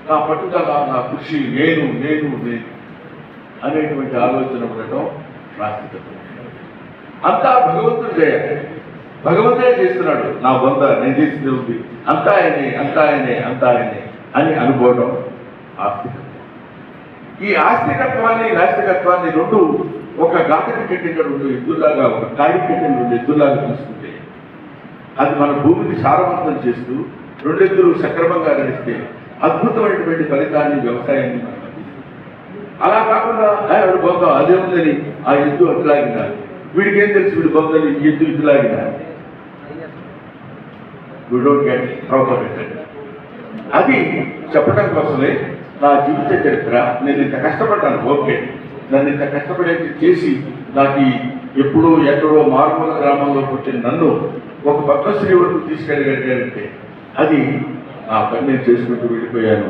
నా పట్టుదల, నా కృషి, నేను నేను నేను అనేటువంటి ఆలోచన ఉండటం నాస్తికత్వం. అంతా భగవంతుడు చేయాలి, భగవంతుడే చేస్తున్నాడు, నా బొంద నేను చేసింది ఉంది, అంతా ఆయనే అంతా ఆయనే అంతా ఆయనే అని అనుకోవడం ఆస్తికత్వం. ఈ ఆస్తికత్వాన్ని నాస్తికత్వాన్ని రెండు ఒక గాకటి కట్టిన రెండు ఎద్దులాగా, ఒక కాడి కట్టిన రెండు ఎద్దులాగా తీసుకుంటే అది మన భూమిని సారవంతం చేస్తూ రెండెద్దులు సక్రమంగా నడిస్తే అద్భుతమైనటువంటి ఫలితాన్ని, వ్యవసాయాన్ని మనం అందిస్తాం. అలా కాకుండా వాడు బొంద అదే ఉందని ఆ ఎద్దు అటులాగిన, వీడికి ఏం తెలుసు వీడు బొందని ఈ ఎద్దు ఇటులాగిన, వీ డోంట్ గెట్ ప్రాపర్. అది చెప్పడం కోసమే నా జీవిత చరిత్ర. నేను ఇంత కష్టపడ్డాను, ఓకే, నన్ను ఇంత కష్టపడేది చేసి నాకు ఎప్పుడో ఎక్కడో మారుమూల గ్రామంలో పుట్టిన నన్ను ఒక పద్మశ్రీ వరకు తీసుకెళ్ళగలిగారంటే అది నా పని నేను చేసుకుంటూ వెళ్ళిపోయాను.